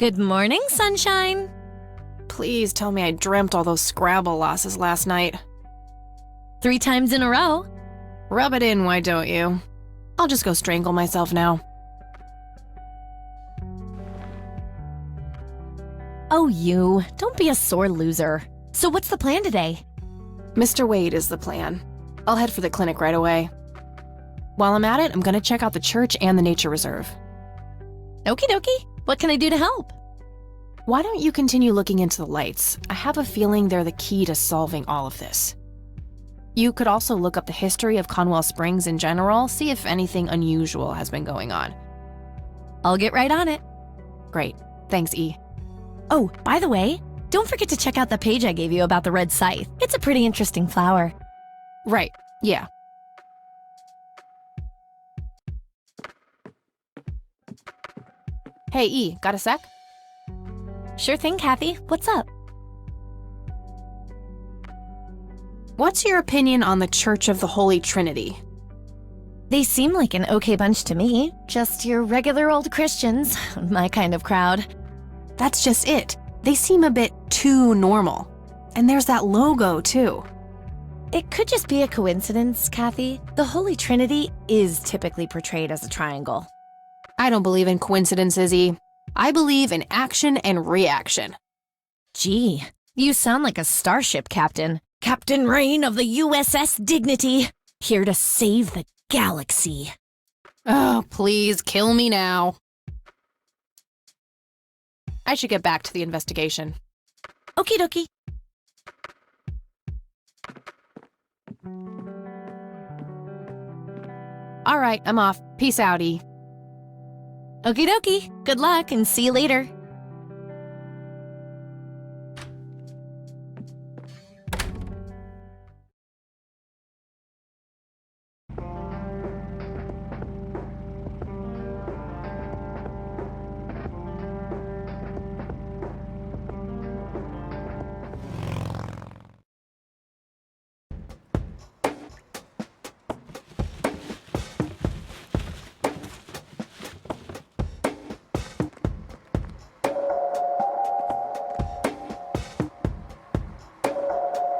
Good morning, sunshine. Please tell me I dreamt all those Scrabble losses last night. 3 times in a row. Rub it in, why don't you? I'll just go strangle myself now. Oh, you. Don't be a sore loser. So what's the plan today? Mr. Wade is the plan. I'll head for the clinic right away. While I'm at it, I'm gonna check out the church and the nature reserve. Okie dokie. What can I do to help? Why don't you continue looking into the lights? I have a feeling they're the key to solving all of this. You could also look up the history of Conwell Springs in general, see if anything unusual has been going on. I'll get right on it. Great. Thanks, E. Oh, by the way, don't forget to check out the page I gave you about the red scythe. It's a pretty interesting flower. Right. Yeah. Hey, E, got a sec? Sure thing, Kathy. What's up? What's your opinion on the Church of the Holy Trinity? They seem like an okay bunch to me. Just your regular old Christians. My kind of crowd. That's just it. They seem a bit too normal. And there's that logo, too. It could just be a coincidence, Kathy. The Holy Trinity is typically portrayed as a triangle. I don't believe in coincidences, E. I believe in action and reaction. Gee, you sound like a starship captain. Captain Rain of the USS Dignity, here to save the galaxy. Oh, please, kill me now. I should get back to the investigation. Okie dokie. All right, I'm off. Peace out, E. Okie dokie. Good luck and see you later.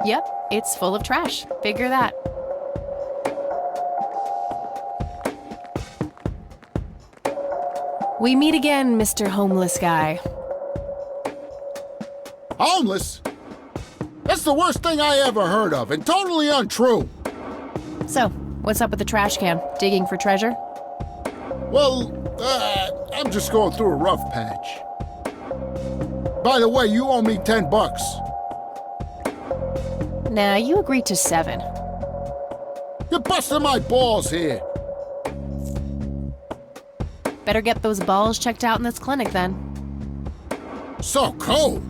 Yep, it's full of trash. Figure that. We meet again, Mr. Homeless Guy. Homeless? That's the worst thing I ever heard of, and totally untrue. So, what's up with the trash can? Digging for treasure? Well, I'm just going through a rough patch. By the way, you owe me $10. Nah, you agreed to 7. You're busting my balls here. Better get those balls checked out in this clinic, then. So cold.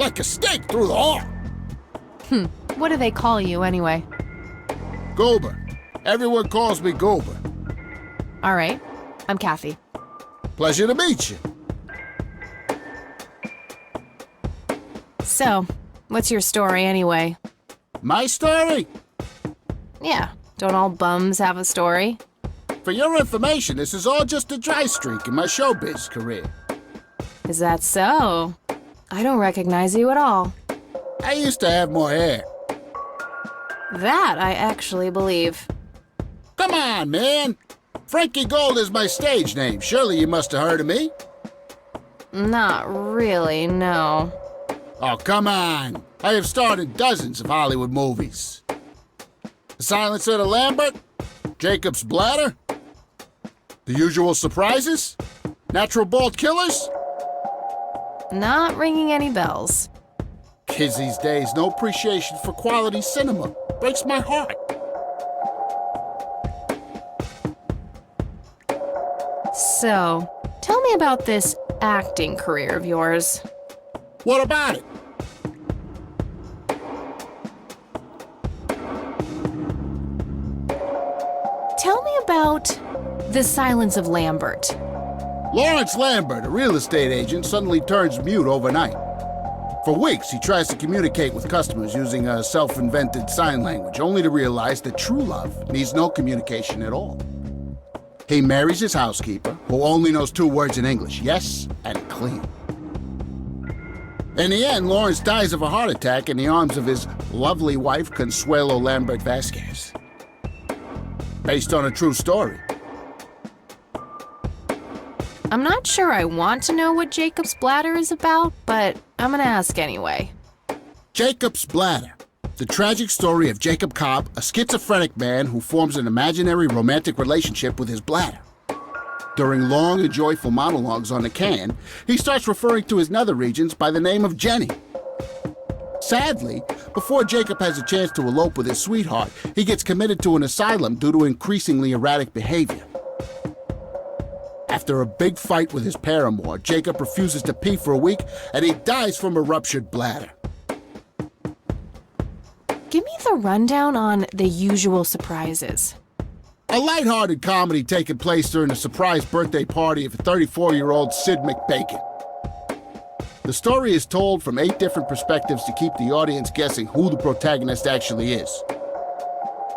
Like a stake through the heart. What do they call you, anyway? Goober. Everyone calls me Goober. All right, I'm Kathy. Pleasure to meet you. So, what's your story, anyway? My story? Yeah, don't all bums have a story? For your information, this is all just a dry streak in my showbiz career. Is that so? I don't recognize you at all. I used to have more hair. That I actually believe. Come on, man. Frankie Gold is my stage name. Surely you must have heard of me. Not really, no. Oh, come on. I have starred in dozens of Hollywood movies. The Silence of the Lambert, Jacob's Bladder, The Usual Surprises, Natural Bald Killers. Not ringing any bells. Kids these days, no appreciation for quality cinema. Breaks my heart. So, tell me about this acting career of yours. What about it? Tell me about The Silence of Lambert. Lawrence Lambert, a real estate agent, suddenly turns mute overnight. For weeks, he tries to communicate with customers using a self-invented sign language, only to realize that true love needs no communication at all. He marries his housekeeper, who only knows 2 words in English, yes and clean. In the end, Lawrence dies of a heart attack in the arms of his lovely wife, Consuelo Lambert Vasquez. Based on a true story. I'm not sure I want to know what Jacob's Bladder is about, but I'm gonna ask anyway. Jacob's Bladder. The tragic story of Jacob Cobb, a schizophrenic man who forms an imaginary romantic relationship with his bladder. During long and joyful monologues on the can, he starts referring to his nether regions by the name of Jenny. Sadly, before Jacob has a chance to elope with his sweetheart, he gets committed to an asylum due to increasingly erratic behavior. After a big fight with his paramour, Jacob refuses to pee for a week, and he dies from a ruptured bladder. Give me the rundown on The Usual Surprises. A lighthearted comedy taking place during a surprise birthday party of 34-year-old Sid McBacon. The story is told from 8 different perspectives to keep the audience guessing who the protagonist actually is.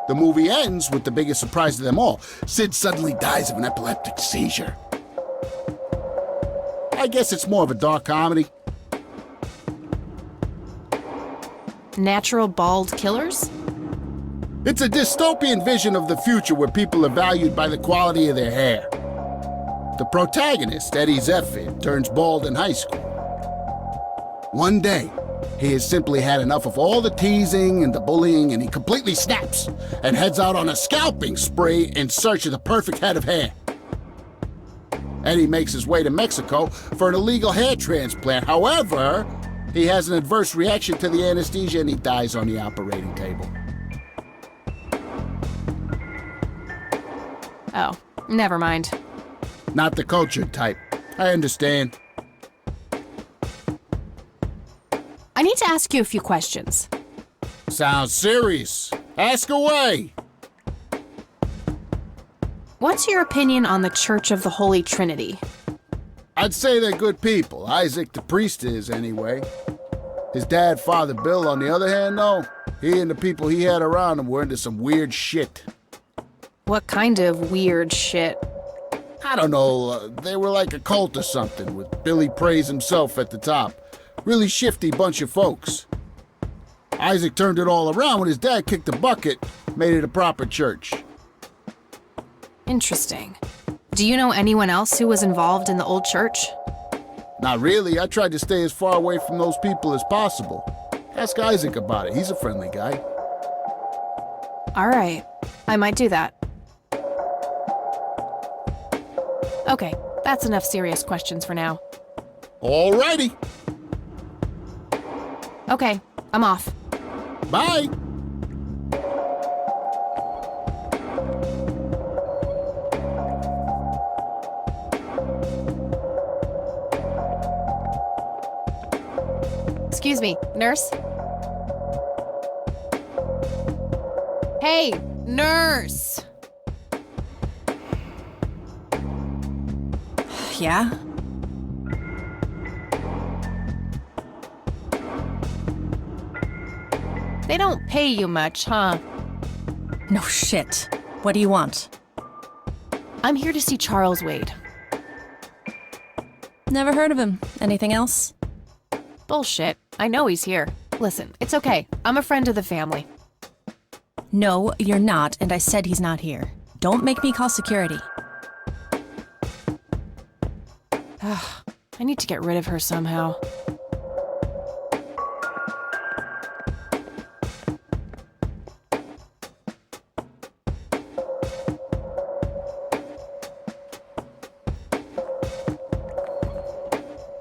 The movie ends with the biggest surprise of them all. Sid suddenly dies of an epileptic seizure. I guess it's more of a dark comedy. Natural Bald Killers? It's a dystopian vision of the future where people are valued by the quality of their hair. The protagonist, Eddie Zephyr, turns bald in high school. One day, he has simply had enough of all the teasing and the bullying, and he completely snaps and heads out on a scalping spree in search of the perfect head of hair. Eddie makes his way to Mexico for an illegal hair transplant. However, he has an adverse reaction to the anesthesia and he dies on the operating table. Oh, never mind. Not the cultured type. I understand. I need to ask you a few questions. Sounds serious. Ask away. What's your opinion on the Church of the Holy Trinity? I'd say they're good people. Isaac the priest is, anyway. His dad, Father Bill, on the other hand, though, he and the people he had around him were into some weird shit. What kind of weird shit? I don't know, they were like a cult or something, with Billy Praise himself at the top. Really shifty bunch of folks. Isaac turned it all around when his dad kicked the bucket, made it a proper church. Interesting. Do you know anyone else who was involved in the old church? Not really. I tried to stay as far away from those people as possible. Ask Isaac about it. He's a friendly guy. All right. I might do that. Okay, that's enough serious questions for now. All righty. Okay, I'm off. Bye. Excuse me, nurse? Hey, nurse! Yeah? They don't pay you much, huh? No shit. What do you want? I'm here to see Charles Wade. Never heard of him. Anything else? Bullshit. I know he's here. Listen, it's okay. I'm a friend of the family. No, you're not, and I said he's not here. Don't make me call security. I need to get rid of her somehow.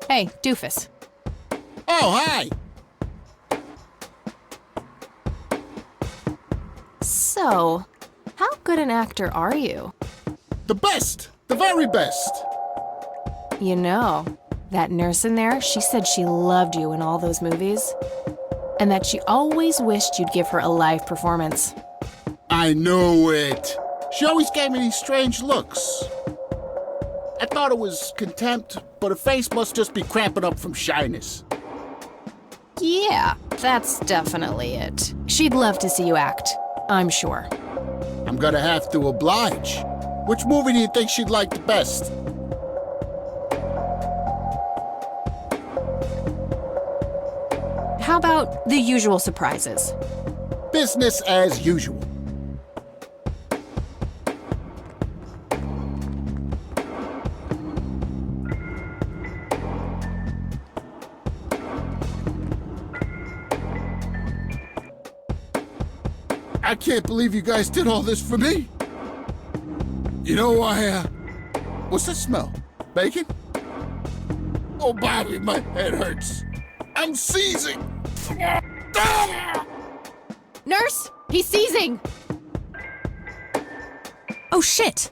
Hey, doofus. Oh, hi. So, how good an actor are you? The best. The very best. You know, that nurse in there, she said she loved you in all those movies. And that she always wished you'd give her a live performance. I knew it. She always gave me these strange looks. I thought it was contempt, but her face must just be cramping up from shyness. Yeah, that's definitely it. She'd love to see you act, I'm sure. I'm gonna have to oblige. Which movie do you think she'd like the best? How about the usual surprises? Business as usual. I can't believe you guys did all this for me. You know, what's that smell? Bacon? Oh, Bobby, my head hurts. I'm seizing. Nurse! He's seizing! Oh shit!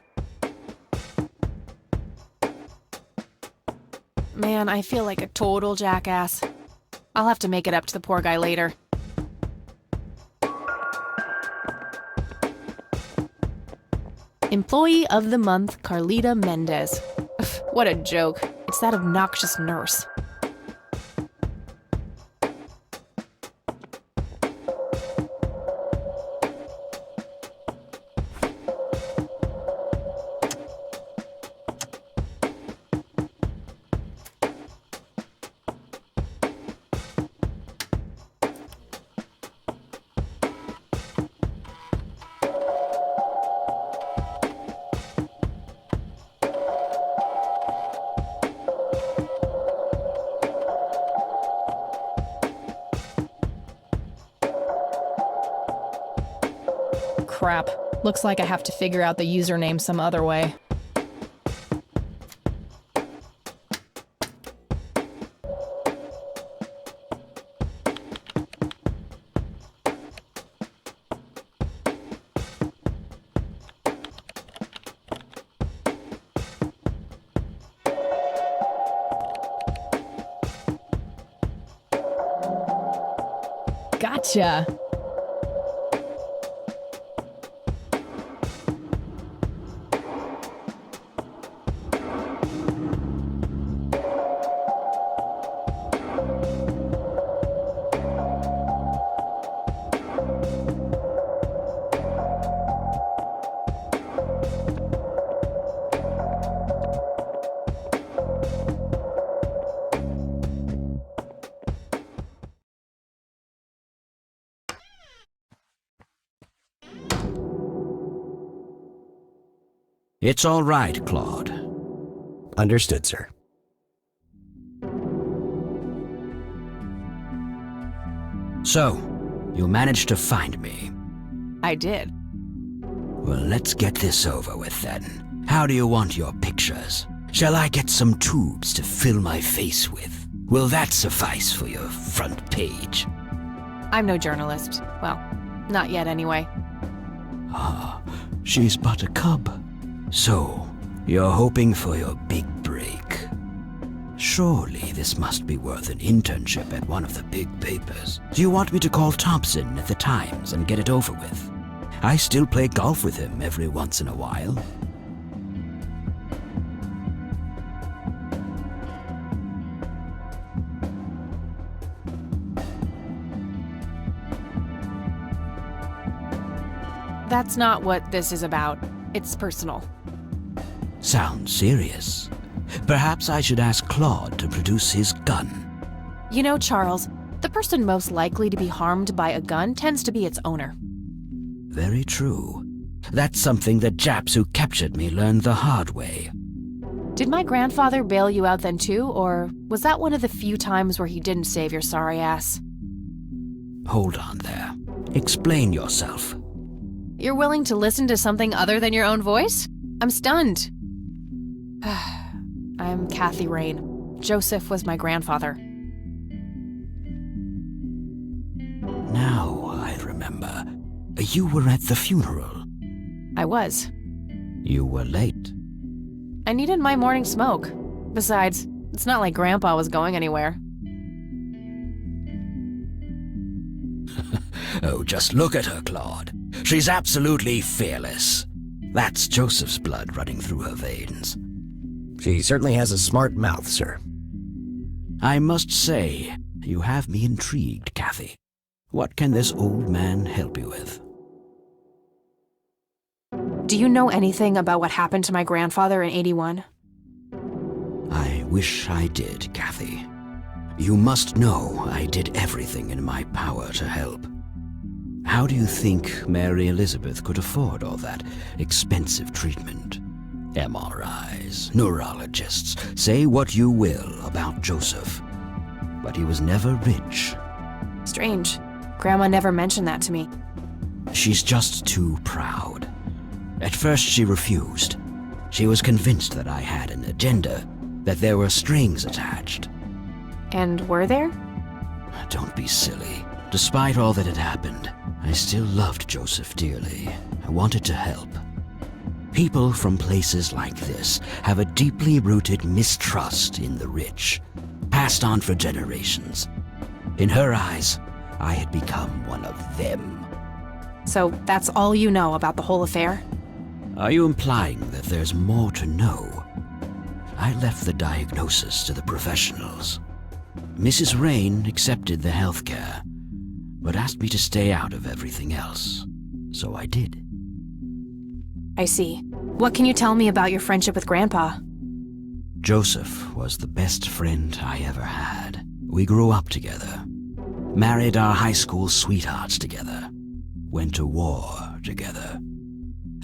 Man, I feel like a total jackass. I'll have to make it up to the poor guy later. Employee of the Month, Carlita Mendez. What a joke. It's that obnoxious nurse. Crap. Looks like I have to figure out the username some other way. Gotcha! It's all right, Claude. Understood, sir. So, you managed to find me. I did. Well, let's get this over with then. How do you want your pictures? Shall I get some tubes to fill my face with? Will that suffice for your front page? I'm no journalist. Well, not yet anyway. Ah, she's but a cub. So, you're hoping for your big break. Surely this must be worth an internship at one of the big papers. Do you want me to call Thompson at the Times and get it over with? I still play golf with him every once in a while. That's not what this is about. It's personal. Sounds serious. Perhaps I should ask Claude to produce his gun. You know, Charles, the person most likely to be harmed by a gun tends to be its owner. Very true. That's something the Japs who captured me learned the hard way. Did my grandfather bail you out then too, or was that one of the few times where he didn't save your sorry ass? Hold on there. Explain yourself. You're willing to listen to something other than your own voice? I'm stunned. I'm Kathy Rain. Joseph was my grandfather. Now I remember. You were at the funeral. I was. You were late. I needed my morning smoke. Besides, it's not like Grandpa was going anywhere. Oh, just look at her, Claude. She's absolutely fearless. That's Joseph's blood running through her veins. She certainly has a smart mouth, sir. I must say, you have me intrigued, Kathy. What can this old man help you with? Do you know anything about what happened to my grandfather in '81? I wish I did, Kathy. You must know I did everything in my power to help. How do you think Mary Elizabeth could afford all that expensive treatment? MRIs, neurologists, say what you will about Joseph. But he was never rich. Strange. Grandma never mentioned that to me. She's just too proud. At first she refused. She was convinced that I had an agenda, that there were strings attached. And were there? Don't be silly. Despite all that had happened, I still loved Joseph dearly. I wanted to help. People from places like this have a deeply rooted mistrust in the rich, passed on for generations. In her eyes, I had become one of them. So that's all you know about the whole affair? Are you implying that there's more to know? I left the diagnosis to the professionals. Mrs. Rain accepted the health care, but asked me to stay out of everything else. So I did. I see. What can you tell me about your friendship with Grandpa? Joseph was the best friend I ever had. We grew up together, married our high school sweethearts together, went to war together.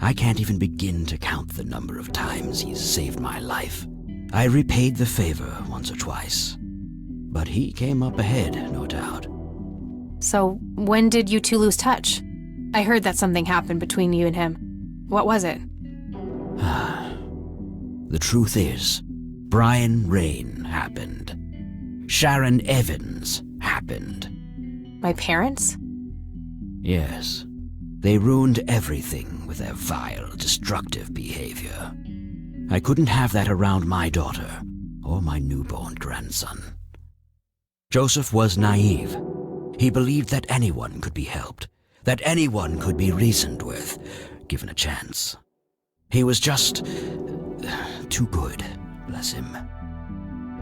I can't even begin to count the number of times he's saved my life. I repaid the favor once or twice, but he came up ahead, no doubt. So when did you two lose touch? I heard that something happened between you and him. What was it? The truth is, Brian Rain happened. Sharon Evans happened. My parents? Yes. They ruined everything with their vile, destructive behavior. I couldn't have that around my daughter or my newborn grandson. Joseph was naive. He believed that anyone could be helped, that anyone could be reasoned with, given a chance. He was just too good, bless him.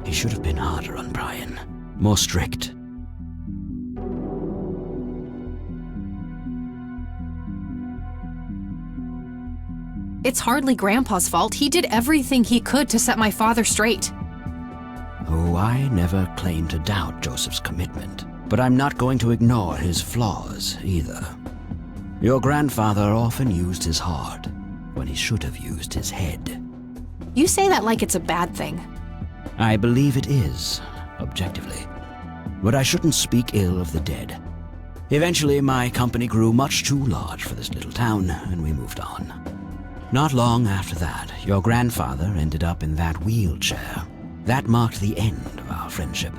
He should have been harder on Brian, more strict. It's hardly Grandpa's fault. He did everything he could to set my father straight. Oh, I never claimed to doubt Joseph's commitment, but I'm not going to ignore his flaws either. Your grandfather often used his heart when he should have used his head. You say that like it's a bad thing. I believe it is, objectively. But I shouldn't speak ill of the dead. Eventually, my company grew much too large for this little town, and we moved on. Not long after that, your grandfather ended up in that wheelchair. That marked the end of our friendship,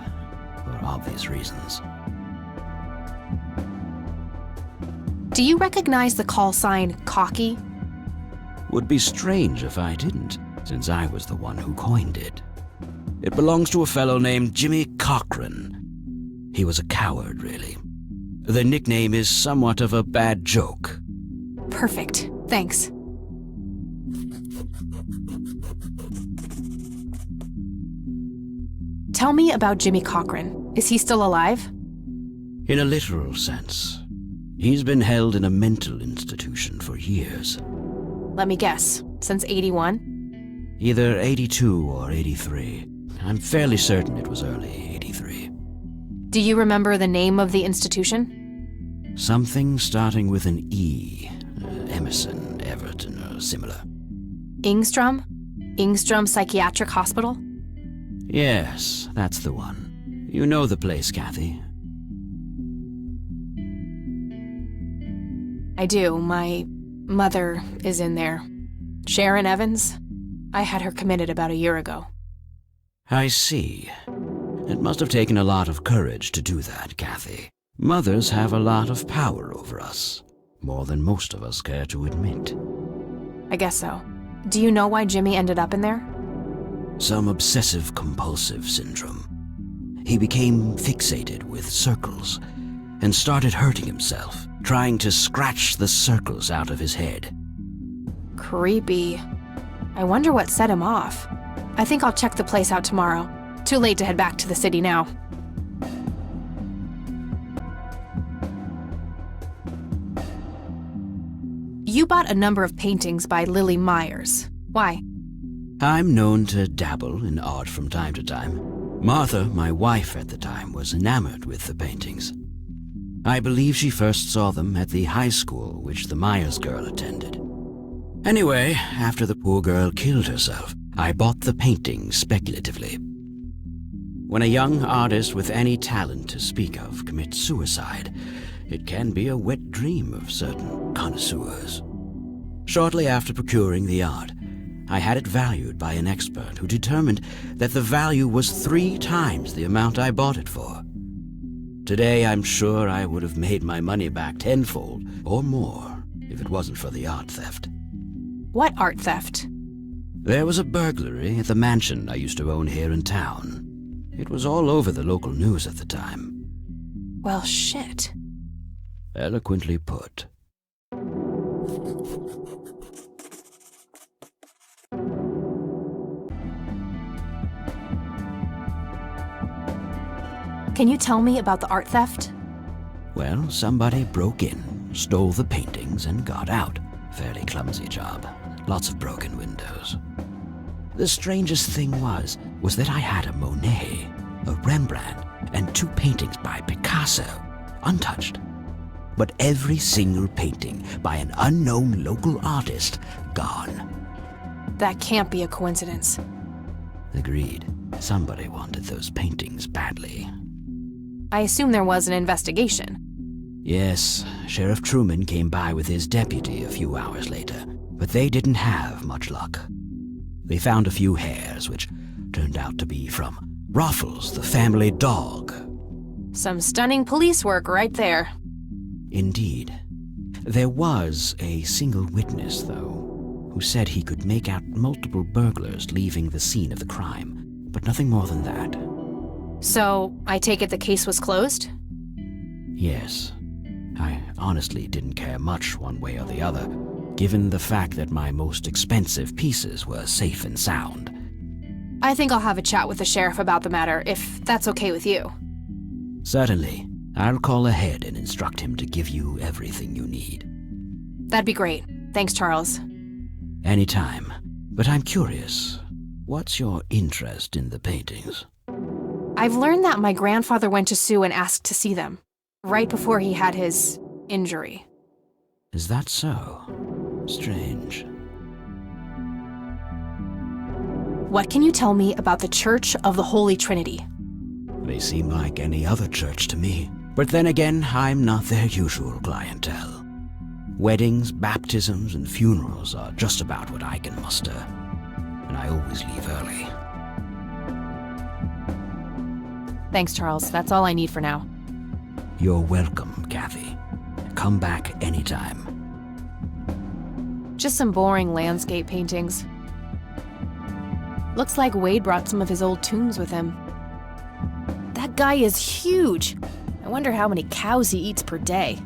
for obvious reasons. Do you recognize the call sign Cocky? Would be strange if I didn't, since I was the one who coined it. It belongs to a fellow named Jimmy Cochran. He was a coward, really. The nickname is somewhat of a bad joke. Perfect. Thanks. Tell me about Jimmy Cochran. Is he still alive? In a literal sense. He's been held in a mental institution for years. Let me guess. Since 81? Either 82 or 83. I'm fairly certain it was early 83. Do you remember the name of the institution? Something starting with an E. Emerson, Everton, or similar. Ingstrom? Ingstrom Psychiatric Hospital? Yes, that's the one. You know the place, Kathy. I do. My mother is in there. Sharon Evans? I had her committed about a year ago. I see. It must have taken a lot of courage to do that, Kathy. Mothers have a lot of power over us. More than most of us care to admit. I guess so. Do you know why Jimmy ended up in there? Some obsessive-compulsive syndrome. He became fixated with circles and started hurting himself, trying to scratch the circles out of his head. Creepy. I wonder what set him off. I think I'll check the place out tomorrow. Too late to head back to the city now. You bought a number of paintings by Lily Myers. Why? I'm known to dabble in art from time to time. Martha, my wife at the time, was enamored with the paintings. I believe she first saw them at the high school which the Myers girl attended. Anyway, after the poor girl killed herself, I bought the paintings speculatively. When a young artist with any talent to speak of commits suicide, it can be a wet dream of certain connoisseurs. Shortly after procuring the art, I had it valued by an expert who determined that the value was 3 times the amount I bought it for. Today, I'm sure I would have made my money back tenfold or more if it wasn't for the art theft. What art theft? There was a burglary at the mansion I used to own here in town. It was all over the local news at the time. Well, shit. Eloquently put. Can you tell me about the art theft? Well, somebody broke in, stole the paintings, and got out. Fairly clumsy job. Lots of broken windows. The strangest thing was that I had a Monet, a Rembrandt, and 2 paintings by Picasso, untouched. But every single painting by an unknown local artist, gone. That can't be a coincidence. Agreed. Somebody wanted those paintings badly. I assume there was an investigation. Yes, Sheriff Truman came by with his deputy a few hours later, but they didn't have much luck. They found a few hairs, which turned out to be from Ruffles, the family dog. Some stunning police work right there. Indeed. There was a single witness, though, who said he could make out multiple burglars leaving the scene of the crime, but nothing more than that. So, I take it the case was closed? Yes. I honestly didn't care much one way or the other, given the fact that my most expensive pieces were safe and sound. I think I'll have a chat with the sheriff about the matter, if that's okay with you. Certainly. I'll call ahead and instruct him to give you everything you need. That'd be great. Thanks, Charles. Anytime. But I'm curious, what's your interest in the paintings? I've learned that my grandfather went to Sue and asked to see them, right before he had his injury. Is that so? Strange. What can you tell me about the Church of the Holy Trinity? They seem like any other church to me. But then again, I'm not their usual clientele. Weddings, baptisms, and funerals are just about what I can muster. And I always leave early. Thanks, Charles. That's all I need for now. You're welcome, Kathy. Come back anytime. Just some boring landscape paintings. Looks like Wade brought some of his old tombs with him. That guy is huge. I wonder how many cows he eats per day.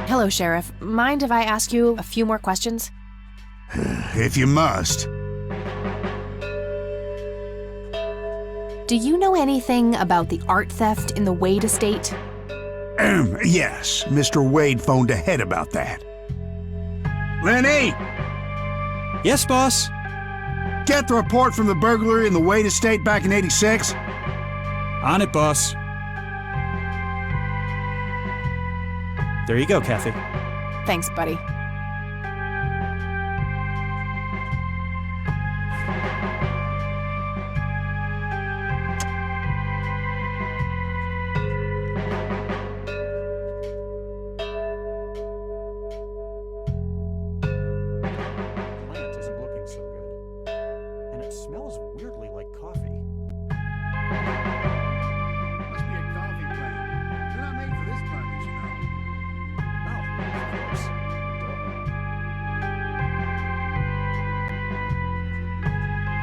Hello, Sheriff. Mind if I ask you a few more questions? If you must. Do you know anything about the art theft in the Wade estate? Yes, Mr. Wade phoned ahead about that. Lenny! Yes, boss? Get the report from the burglary in the Wade estate back in '86? On it, boss. There you go, Kathy. Thanks, buddy.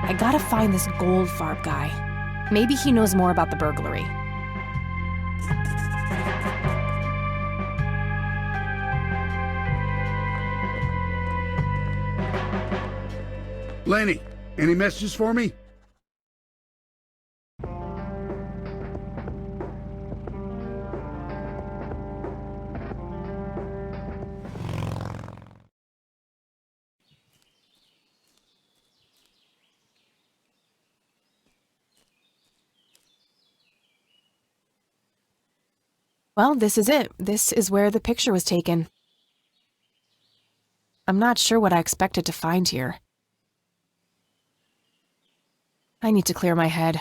I gotta find this Goldfarb guy. Maybe he knows more about the burglary. Lenny, any messages for me? Well, this is it. This is where the picture was taken. I'm not sure what I expected to find here. I need to clear my head.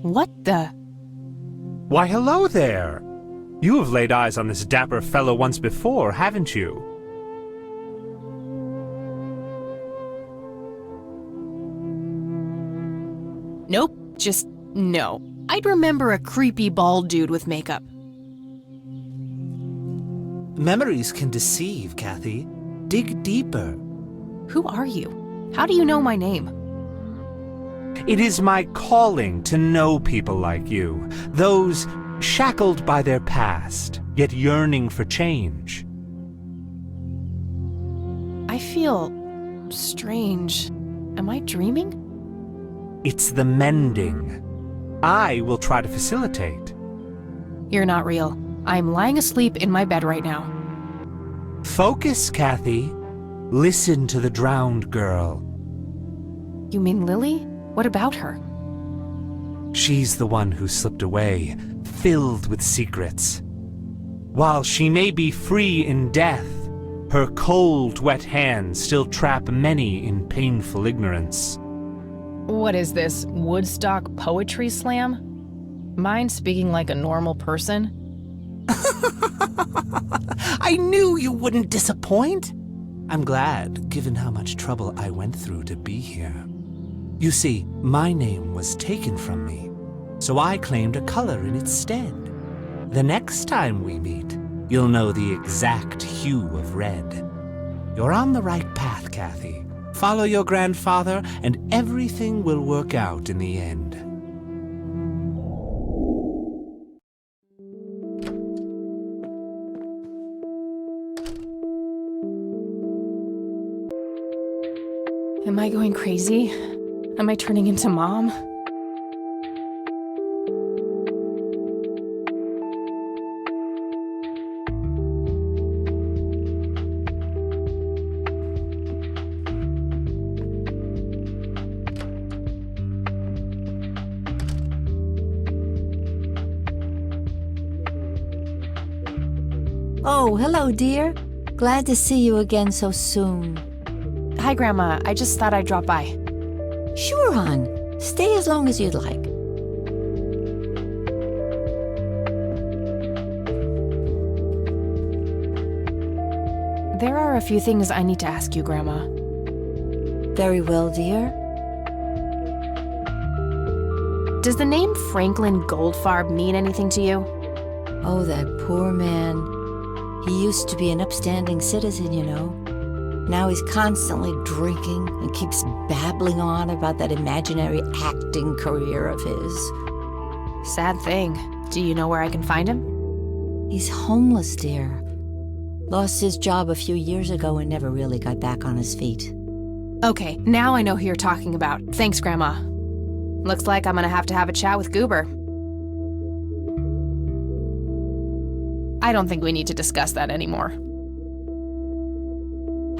What the? Why, hello there! You have laid eyes on this dapper fellow once before, haven't you? Nope, just no. I'd remember a creepy bald dude with makeup. Memories can deceive, Kathy. Dig deeper. Who are you? How do you know my name? It is my calling to know people like you, those shackled by their past, yet yearning for change. I feel strange. Am I dreaming? It's the mending. I will try to facilitate. You're not real. I'm lying asleep in my bed right now. Focus, Kathy. Listen to the drowned girl. You mean Lily? What about her? She's the one who slipped away, filled with secrets. While she may be free in death, her cold, wet hands still trap many in painful ignorance. What is this, Woodstock Poetry Slam? Mind speaking like a normal person? I knew you wouldn't disappoint. I'm glad, given how much trouble I went through to be here. You see, my name was taken from me, so I claimed a color in its stead. The next time we meet, you'll know the exact hue of red. You're on the right path, Kathy. Follow your grandfather, and everything will work out in the end. Am I going crazy? Am I turning into Mom? Oh, hello, dear. Glad to see you again so soon. Hi, Grandma. I just thought I'd drop by. Sure, hon. Stay as long as you'd like. There are a few things I need to ask you, Grandma. Very well, dear. Does the name Franklin Goldfarb mean anything to you? Oh, that poor man. He used to be an upstanding citizen, you know. Now he's constantly drinking and keeps babbling on about that imaginary acting career of his. Sad thing. Do you know where I can find him? He's homeless, dear. Lost his job a few years ago and never really got back on his feet. Okay, now I know who you're talking about. Thanks, Grandma. Looks like I'm gonna have to have a chat with Goober. I don't think we need to discuss that anymore.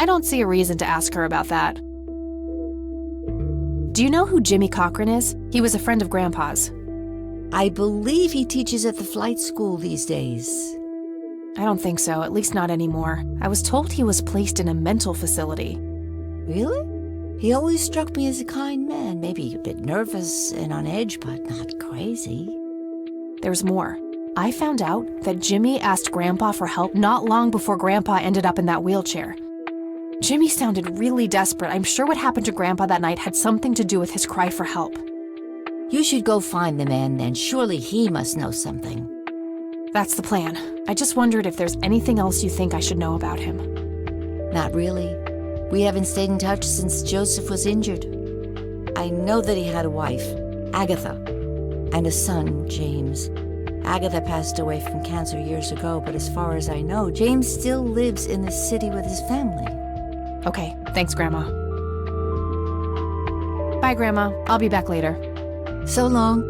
I don't see a reason to ask her about that. Do you know who Jimmy Cochran is? He was a friend of Grandpa's. I believe he teaches at the flight school these days. I don't think so, at least not anymore. I was told he was placed in a mental facility. Really? He always struck me as a kind man, maybe a bit nervous and on edge, but not crazy. There's more. I found out that Jimmy asked Grandpa for help not long before Grandpa ended up in that wheelchair. Jimmy sounded really desperate. I'm sure what happened to Grandpa that night had something to do with his cry for help. You should go find the man then. Surely he must know something. That's the plan. I just wondered if there's anything else you think I should know about him. Not really. We haven't stayed in touch since Joseph was injured. I know that he had a wife, Agatha, and a son, James. Agatha passed away from cancer years ago, but as far as I know, James still lives in the city with his family. Okay, thanks, Grandma. Bye, Grandma. I'll be back later. So long.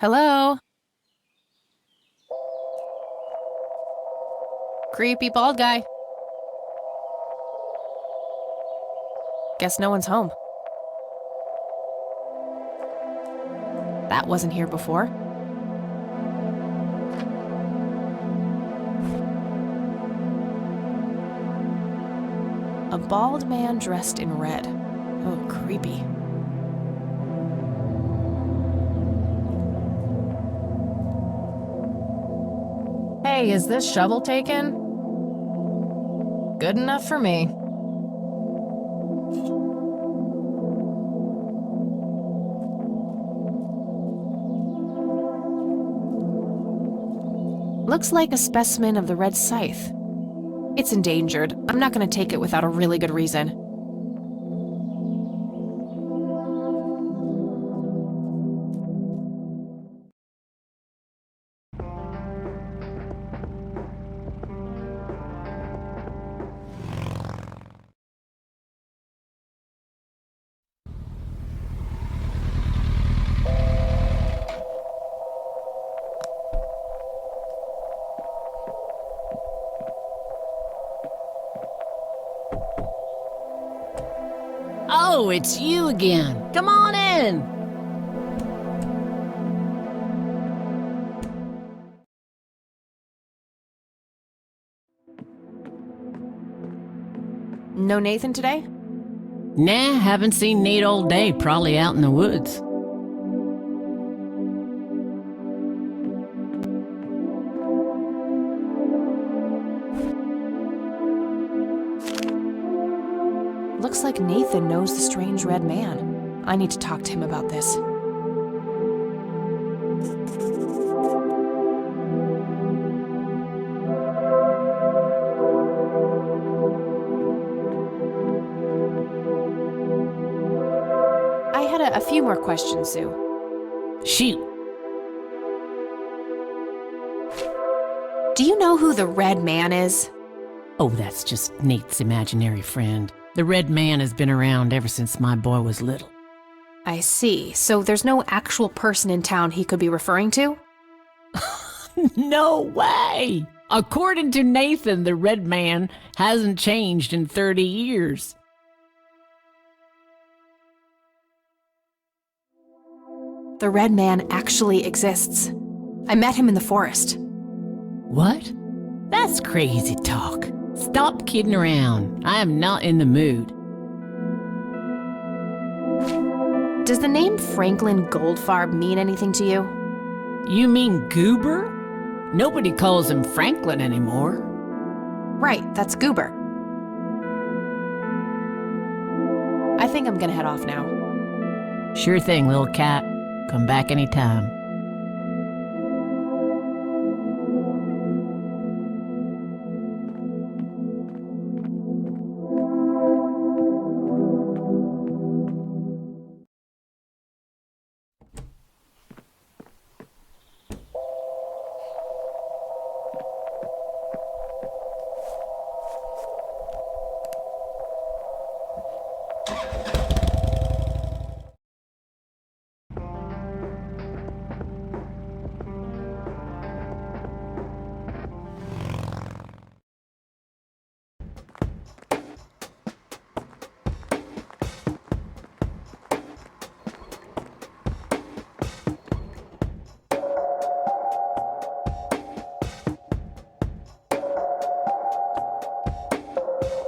Hello? Creepy bald guy. Guess no one's home. That wasn't here before. A bald man dressed in red. Oh, creepy. Hey, is this shovel taken? Good enough for me. Looks like a specimen of the red scythe. It's endangered. I'm not going to take it without a really good reason. Oh, it's you again. Come on in. No Nathan today? Nah, haven't seen Nate all day. Probably out in the woods. Looks like Nathan knows the strange red man. I need to talk to him about this. I had a few more questions, Sue. Shoot. Do you know who the red man is? Oh, that's just Nate's imaginary friend. The red man has been around ever since my boy was little. I see. So there's no actual person in town he could be referring to? No way! According to Nathan, the red man hasn't changed in 30 years. The red man actually exists. I met him in the forest. What? That's crazy talk. Stop kidding around. I am not in the mood. Does the name Franklin Goldfarb mean anything to you? You mean Goober? Nobody calls him Franklin anymore. Right, that's Goober. I think I'm gonna head off now. Sure thing, little cat. Come back anytime.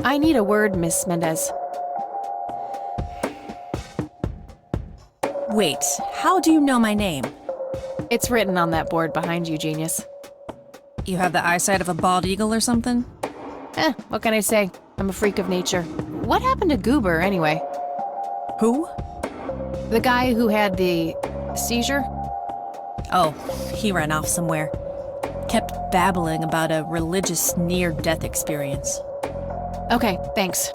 I need a word, Miss Mendez. Wait, how do you know my name? It's written on that board behind you, genius. You have the eyesight of a bald eagle or something? What can I say? I'm a freak of nature. What happened to Goober, anyway? Who? The guy who had the seizure? Oh, he ran off somewhere. Kept babbling about a religious near-death experience. Okay, thanks.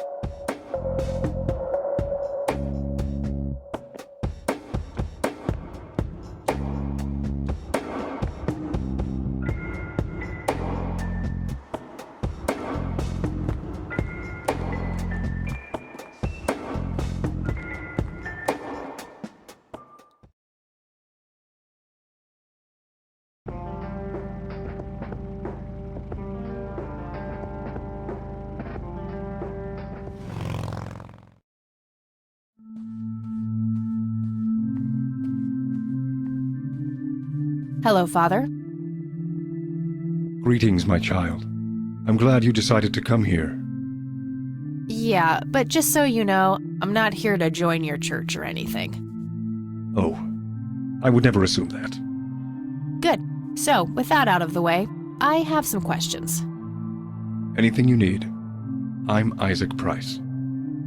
Hello, Father. Greetings, my child. I'm glad you decided to come here. Yeah, but just so you know, I'm not here to join your church or anything. Oh, I would never assume that. Good. So, with that out of the way, I have some questions. Anything you need. I'm Isaac Price.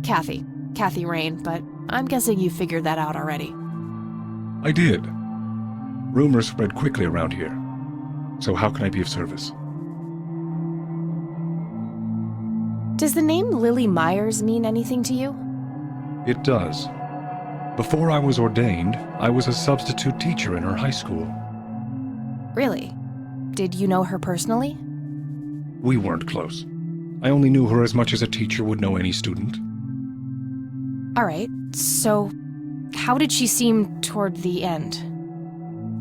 Kathy Rain, but I'm guessing you figured that out already. I did. Rumors spread quickly around here. So how can I be of service? Does the name Lily Myers mean anything to you? It does. Before I was ordained, I was a substitute teacher in her high school. Really? Did you know her personally? We weren't close. I only knew her as much as a teacher would know any student. Alright, so how did she seem toward the end?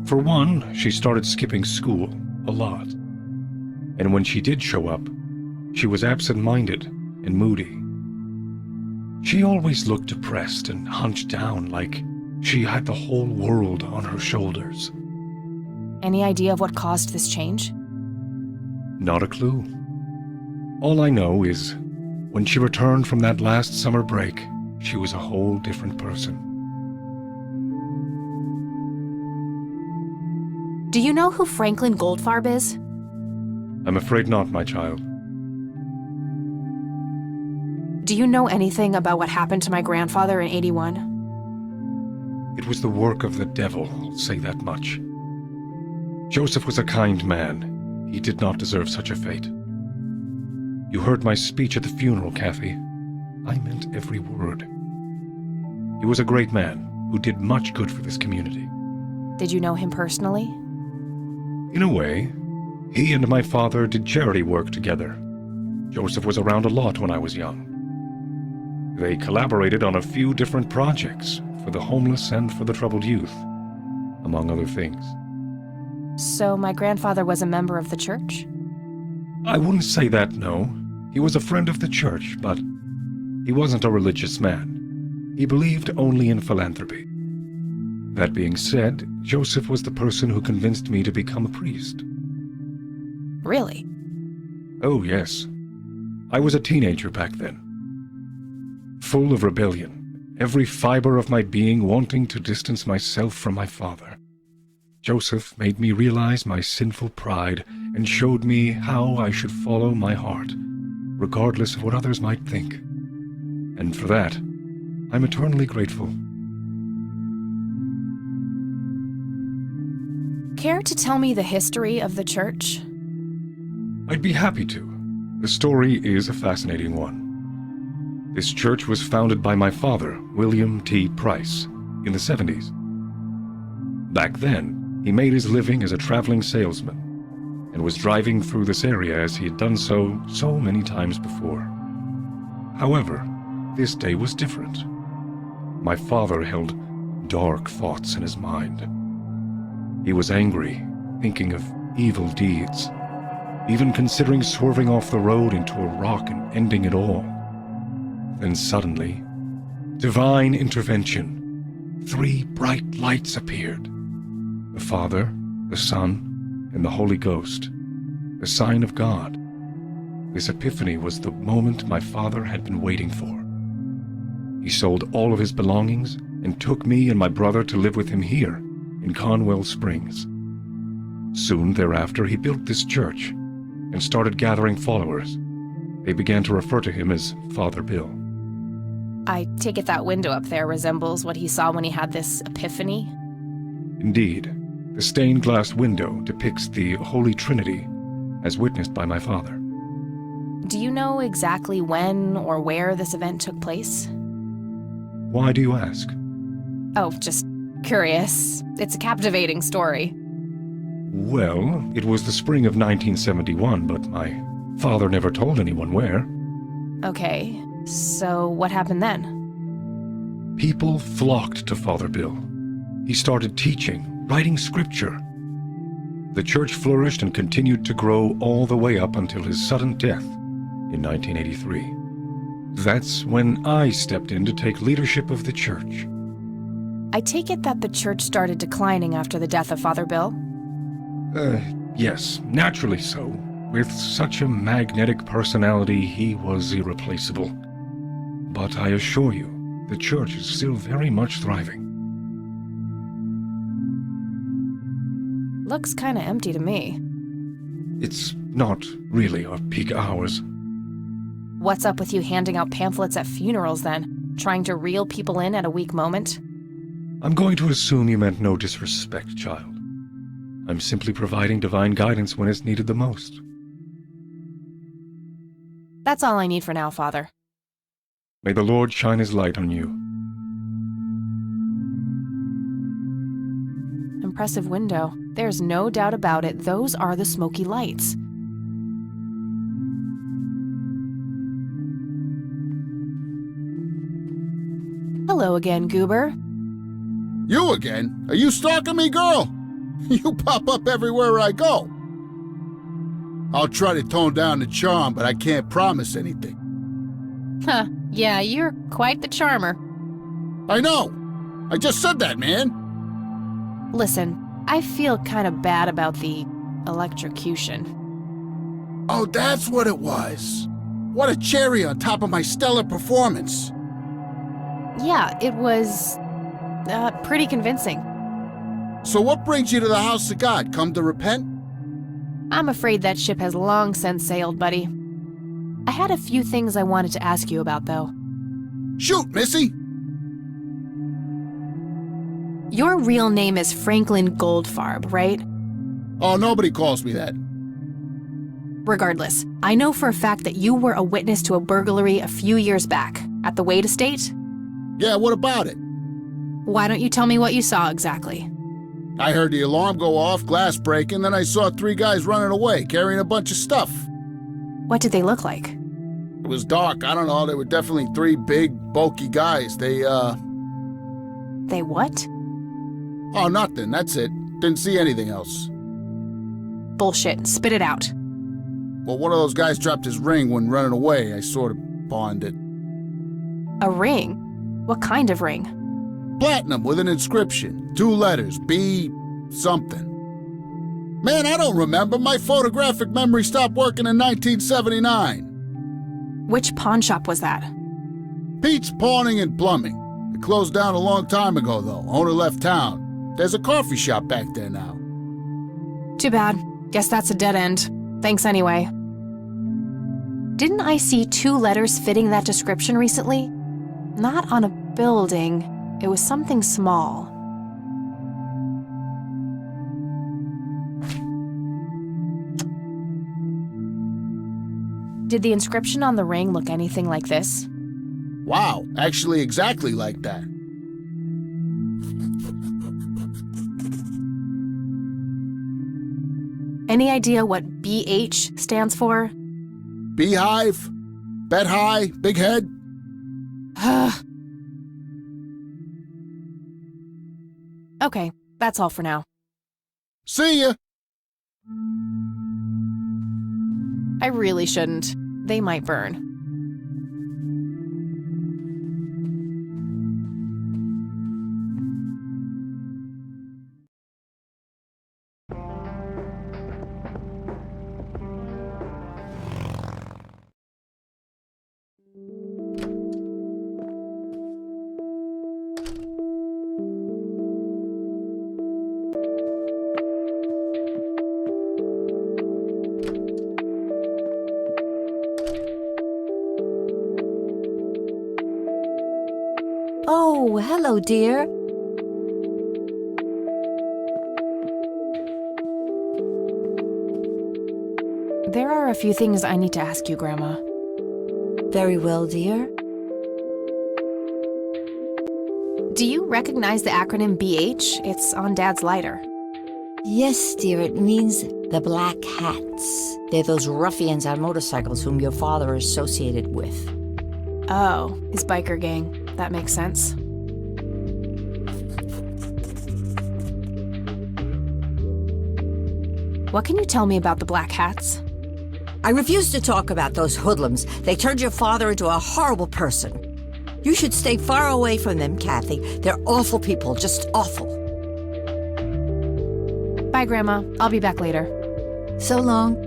For one, she started skipping school a lot. And when she did show up, she was absent-minded and moody. She always looked depressed and hunched down like she had the whole world on her shoulders. Any idea of what caused this change? Not a clue. All I know is, when she returned from that last summer break, she was a whole different person. Do you know who Franklin Goldfarb is? I'm afraid not, my child. Do you know anything about what happened to my grandfather in '81? It was the work of the devil, I'll say that much. Joseph was a kind man. He did not deserve such a fate. You heard my speech at the funeral, Kathy. I meant every word. He was a great man who did much good for this community. Did you know him personally? In a way, he and my father did charity work together. Joseph was around a lot when I was young. They collaborated on a few different projects for the homeless and for the troubled youth, among other things. So my grandfather was a member of the church? I wouldn't say that, no. He was a friend of the church, but he wasn't a religious man. He believed only in philanthropy. That being said, Joseph was the person who convinced me to become a priest. Really? Oh, yes. I was a teenager back then. Full of rebellion, every fiber of my being wanting to distance myself from my father. Joseph made me realize my sinful pride and showed me how I should follow my heart, regardless of what others might think. And for that, I'm eternally grateful. Care to tell me the history of the church? I'd be happy to. The story is a fascinating one. This church was founded by my father, William T. Price, in the 70s. Back then, he made his living as a traveling salesman and was driving through this area as he had done so many times before. However, this day was different. My father held dark thoughts in his mind. He was angry, thinking of evil deeds, even considering swerving off the road into a rock and ending it all. Then suddenly, divine intervention. 3 bright lights appeared. The Father, the Son, and the Holy Ghost, the sign of God. This epiphany was the moment my father had been waiting for. He sold all of his belongings and took me and my brother to live with him here in Conwell Springs. Soon thereafter, he built this church and started gathering followers. They began to refer to him as Father Bill. I take it that window up there resembles what he saw when he had this epiphany? Indeed, the stained glass window depicts the Holy Trinity as witnessed by my father. Do you know exactly when or where this event took place? Why do you ask? Oh, just curious. It's a captivating story. Well, it was the spring of 1971, but my father never told anyone where. Okay, so what happened then? People flocked to Father Bill. He started teaching, writing scripture. The church flourished and continued to grow all the way up until his sudden death in 1983. That's when I stepped in to take leadership of the church. I take it that the church started declining after the death of Father Bill? Yes, naturally so. With such a magnetic personality, he was irreplaceable. But I assure you, the church is still very much thriving. Looks kinda empty to me. It's not really our peak hours. What's up with you handing out pamphlets at funerals then? Trying to reel people in at a weak moment? I'm going to assume you meant no disrespect, child. I'm simply providing divine guidance when it's needed the most. That's all I need for now, Father. May the Lord shine his light on you. Impressive window. There's no doubt about it. Those are the smoky lights. Hello again, Goober. You again? Are you stalking me, girl? You pop up everywhere I go. I'll try to tone down the charm, but I can't promise anything. Huh, yeah, you're quite the charmer. I know. I just said that, man. Listen, I feel kind of bad about the electrocution. Oh, that's what it was. What a cherry on top of my stellar performance. Yeah, it was pretty convincing. So what brings you to the house of God? Come to repent? I'm afraid that ship has long since sailed, buddy. I had a few things I wanted to ask you about, though. Shoot, Missy! Your real name is Franklin Goldfarb, right? Oh, nobody calls me that. Regardless, I know for a fact that you were a witness to a burglary a few years back, at the Wade Estate? Yeah, what about it? Why don't you tell me what you saw exactly? I heard the alarm go off, glass breaking, then I saw 3 guys running away, carrying a bunch of stuff. What did they look like? It was dark, I don't know, they were definitely 3 big, bulky guys. They what? Oh, nothing, that's it. Didn't see anything else. Bullshit, spit it out. Well, one of those guys dropped his ring when running away. I sort of pawned it. A ring? What kind of ring? Platinum with an inscription. 2 letters, B something. Man, I don't remember. My photographic memory stopped working in 1979. Which pawn shop was that? Pete's Pawning and Plumbing. It closed down a long time ago, though. Owner left town. There's a coffee shop back there now. Too bad. Guess that's a dead end. Thanks anyway. Didn't I see 2 letters fitting that description recently? Not on a building. It was something small. Did the inscription on the ring look anything like this? Wow, actually exactly like that. Any idea what BH stands for? Beehive? Bet high? Big head? Okay, that's all for now. See ya! I really shouldn't. They might burn. Oh, hello, dear. There are a few things I need to ask you, Grandma. Very well, dear. Do you recognize the acronym BH? It's on Dad's lighter. Yes, dear, it means the Black Hats. They're those ruffians on motorcycles whom your father is associated with. Oh, his biker gang. That makes sense. What can you tell me about the Black Hats? I refuse to talk about those hoodlums. They turned your father into a horrible person. You should stay far away from them, Kathy. They're awful people, just awful. Bye, Grandma. I'll be back later. So long.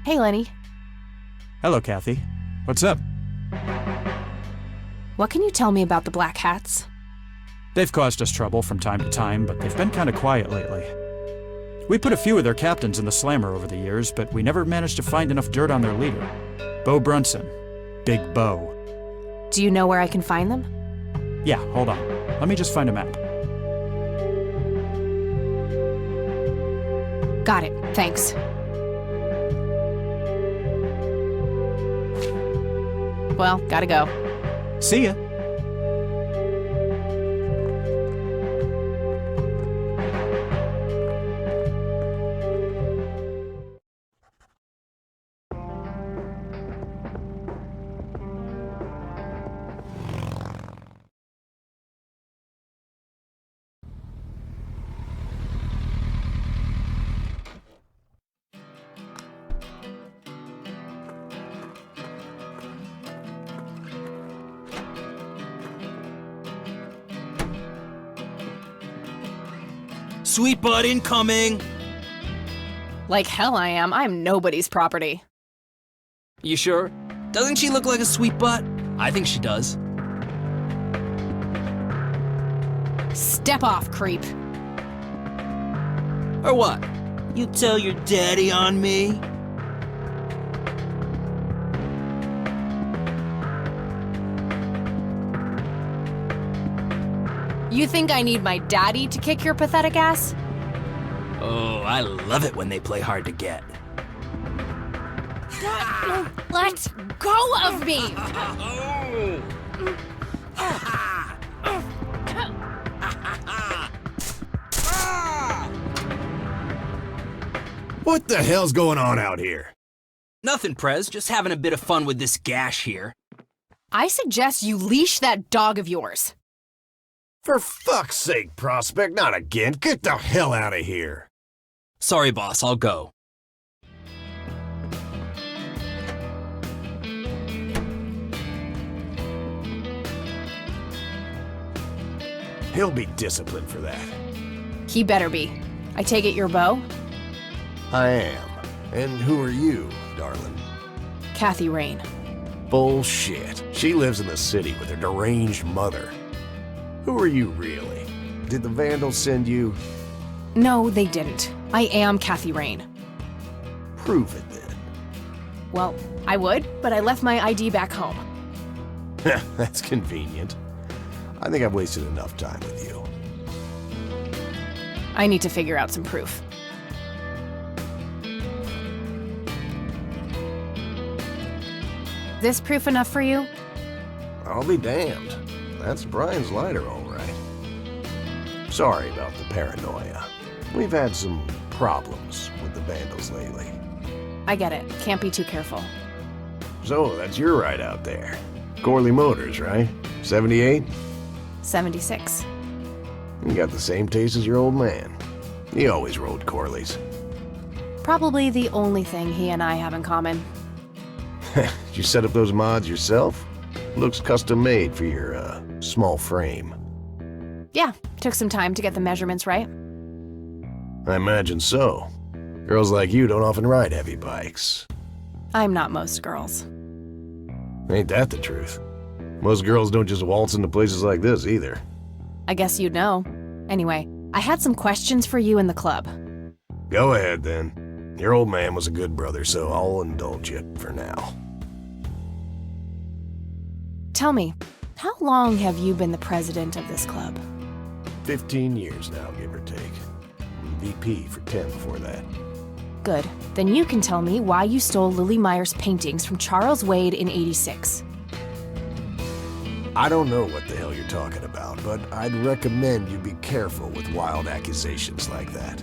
Hey, Lenny. Hello, Kathy. What's up? What can you tell me about the Black Hats? They've caused us trouble from time to time, but they've been kind of quiet lately. We put a few of their captains in the slammer over the years, but we never managed to find enough dirt on their leader. Bo Brunson. Big Bo. Do you know where I can find them? Yeah, hold on. Let me just find a map. Got it. Thanks. Well, gotta go. See ya. Sweet butt incoming! Like hell I am. I'm nobody's property. You sure? Doesn't she look like a sweet butt? I think she does. Step off, creep. Or what? You tell your daddy on me? You think I need my daddy to kick your pathetic ass? Oh, I love it when they play hard to get. Let go of me! What the hell's going on out here? Nothing, Prez. Just having a bit of fun with this gash here. I suggest you leash that dog of yours. For fuck's sake, Prospect, not again. Get the hell out of here. Sorry, boss. I'll go. He'll be disciplined for that. He better be. I take it you're Bo? I am. And who are you, darling? Kathy Rain. Bullshit. She lives in the city with her deranged mother. Who are you, really? Did the Vandals send you? No, they didn't. I am Kathy Rain. Prove it, then. Well, I would, but I left my ID back home. That's convenient. I think I've wasted enough time with you. I need to figure out some proof. This proof enough for you? I'll be damned. That's Brian's lighter, all right. Sorry about the paranoia. We've had some problems with the Vandals lately. I get it. Can't be too careful. So, that's your ride out there. Corley Motors, right? 78? 76. You got the same taste as your old man. He always rode Corleys. Probably the only thing he and I have in common. Did you set up those mods yourself? Looks custom made for your, small frame. Yeah, took some time to get the measurements right. I imagine so. Girls like you don't often ride heavy bikes. I'm not most girls. Ain't that the truth? Most girls don't just waltz into places like this either. I guess you'd know. Anyway, I had some questions for you in the club. Go ahead, then. Your old man was a good brother, so I'll indulge you for now. Tell me, how long have you been the president of this club? 15 years now, give or take. VP for 10 before that. Good. Then you can tell me why you stole Lily Meyer's paintings from Charles Wade in '86. I don't know what the hell you're talking about, but I'd recommend you be careful with wild accusations like that.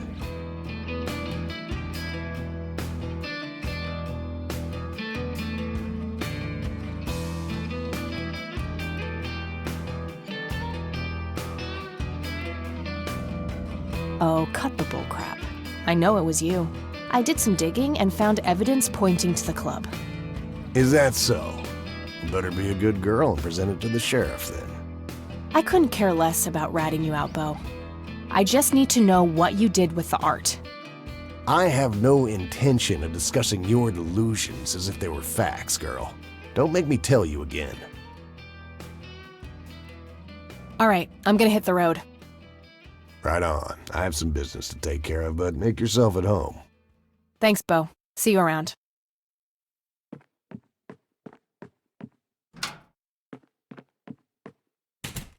Oh, cut the bullcrap. I know it was you. I did some digging and found evidence pointing to the club. Is that so? You better be a good girl and present it to the sheriff, then. I couldn't care less about ratting you out, Bo. I just need to know what you did with the art. I have no intention of discussing your delusions as if they were facts, girl. Don't make me tell you again. All right, I'm gonna hit the road. Right on. I have some business to take care of, but make yourself at home. Thanks, Bo. See you around.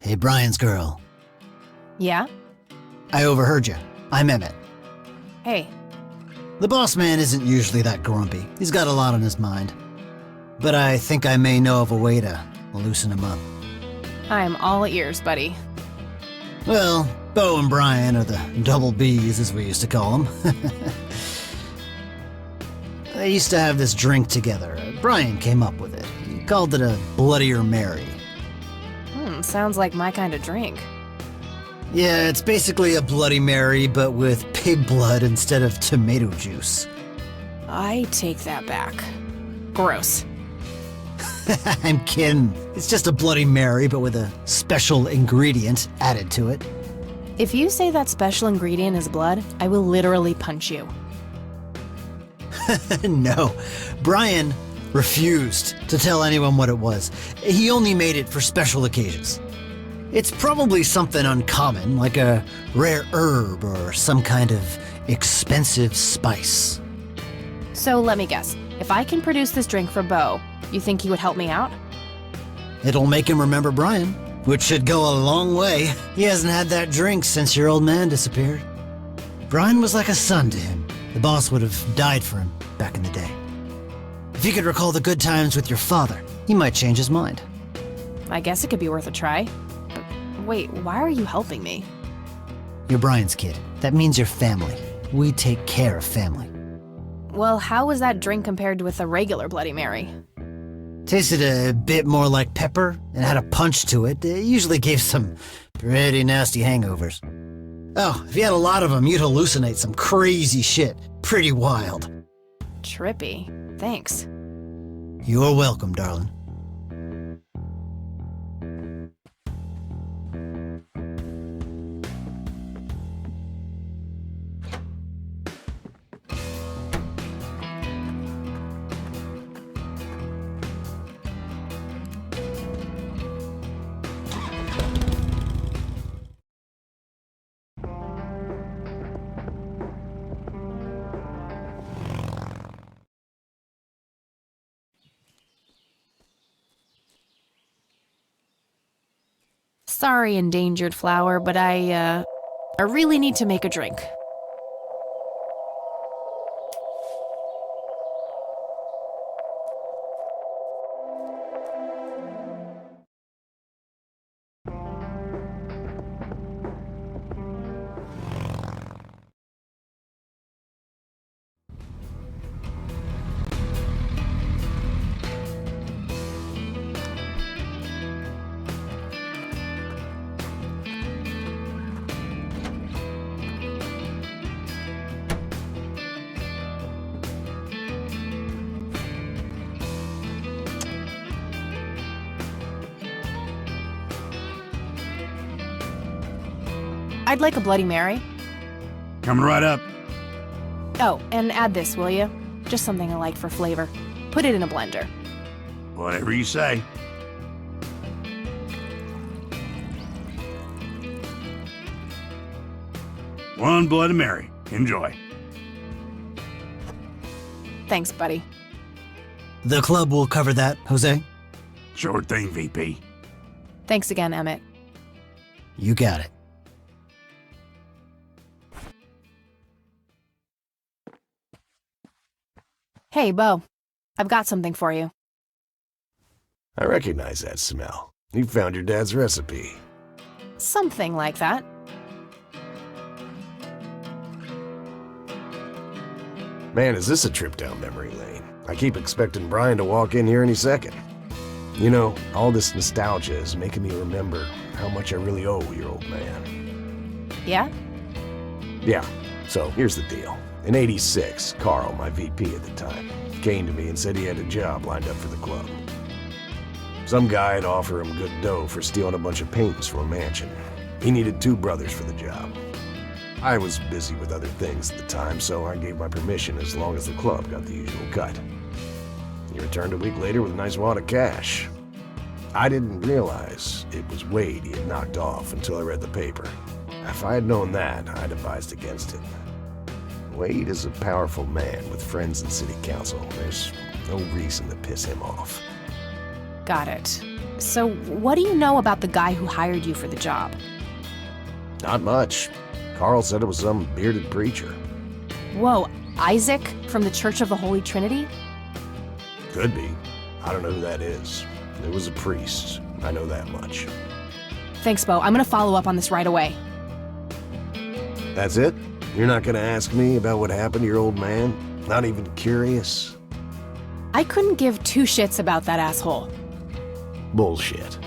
Hey, Brian's girl. Yeah? I overheard you. I'm Emmett. Hey. The boss man isn't usually that grumpy. He's got a lot on his mind. But I think I may know of a way to loosen him up. I'm all ears, buddy. Well, Bo and Brian are the double Bs, as we used to call them. They used to have this drink together. Brian came up with it. He called it a Bloodier Mary. Sounds like my kind of drink. Yeah, it's basically a Bloody Mary, but with pig blood instead of tomato juice. I take that back. Gross. I'm kidding. It's just a Bloody Mary, but with a special ingredient added to it. If you say that special ingredient is blood, I will literally punch you. No. Brian refused to tell anyone what it was. He only made it for special occasions. It's probably something uncommon, like a rare herb or some kind of expensive spice. So let me guess. If I can produce this drink for Bo, you think he would help me out? It'll make him remember Brian, which should go a long way. He hasn't had that drink since your old man disappeared. Brian was like a son to him. The boss would have died for him back in the day. If you could recall the good times with your father, he might change his mind. I guess it could be worth a try. But wait, why are you helping me? You're Brian's kid. That means you're family. We take care of family. Well, how was that drink compared with a regular Bloody Mary? Tasted a bit more like pepper and had a punch to it. It usually gave some pretty nasty hangovers. Oh, if you had a lot of them, you'd hallucinate some crazy shit. Pretty wild. Trippy. Thanks. You're welcome, darling. Sorry, endangered flower, but I really need to make a drink. I'd like a Bloody Mary. Coming right up. Oh, and add this, will you? Just something I like for flavor. Put it in a blender. Whatever you say. One Bloody Mary. Enjoy. Thanks, buddy. The club will cover that, Jose. Sure thing, VP. Thanks again, Emmett. You got it. Hey, Bo. I've got something for you. I recognize that smell. You found your dad's recipe. Something like that. Man, is this a trip down memory lane. I keep expecting Brian to walk in here any second. You know, all this nostalgia is making me remember how much I really owe your old man. Yeah? Yeah, so here's the deal. In '86, Carl, my VP at the time, came to me and said he had a job lined up for the club. Some guy had offered him good dough for stealing a bunch of paintings from a mansion. He needed 2 brothers for the job. I was busy with other things at the time, so I gave my permission as long as the club got the usual cut. He returned a week later with a nice wad of cash. I didn't realize it was Wade he had knocked off until I read the paper. If I had known that, I'd advised against it. Wade is a powerful man with friends in city council. There's no reason to piss him off. Got it. So, what do you know about the guy who hired you for the job? Not much. Carl said it was some bearded preacher. Whoa, Isaac from the Church of the Holy Trinity? Could be. I don't know who that is. It was a priest. I know that much. Thanks, Bo. I'm gonna follow up on this right away. That's it? You're not gonna ask me about what happened to your old man? Not even curious? I couldn't give 2 shits about that asshole. Bullshit.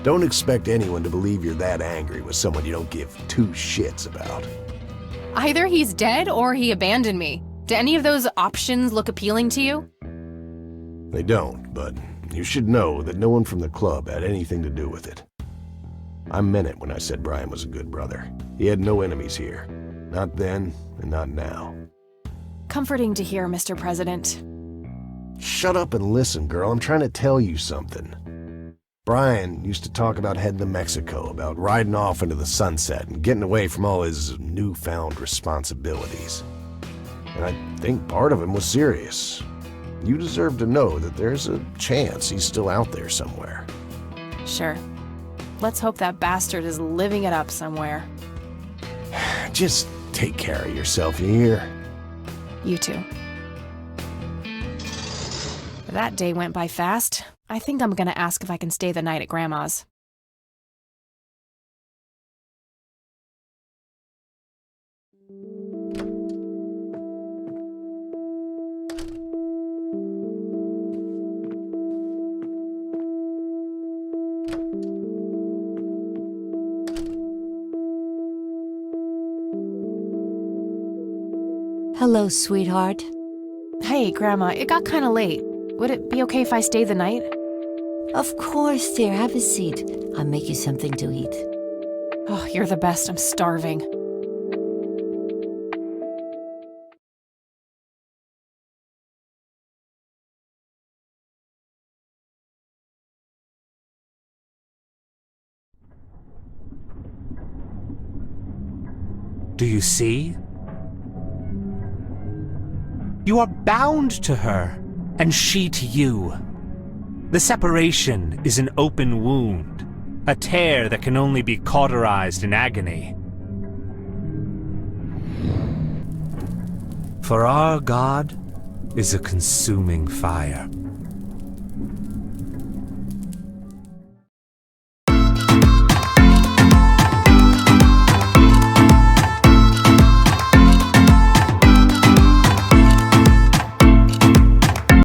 Don't expect anyone to believe you're that angry with someone you don't give 2 shits about. Either he's dead or he abandoned me. Do any of those options look appealing to you? They don't, but you should know that no one from the club had anything to do with it. I meant it when I said Brian was a good brother. He had no enemies here. Not then, and not now. Comforting to hear, Mr. President. Shut up and listen, girl. I'm trying to tell you something. Brian used to talk about heading to Mexico, about riding off into the sunset and getting away from all his newfound responsibilities. And I think part of him was serious. You deserve to know that there's a chance he's still out there somewhere. Sure. Let's hope that bastard is living it up somewhere. Just take care of yourself, you hear? You too. That day went by fast. I think I'm gonna ask if I can stay the night at Grandma's. Hello, sweetheart. Hey, Grandma, it got kinda late. Would it be okay if I stay the night? Of course, dear. Have a seat. I'll make you something to eat. Oh, you're the best. I'm starving. Do you see? You are bound to her, and she to you. The separation is an open wound, a tear that can only be cauterized in agony. For our God is a consuming fire.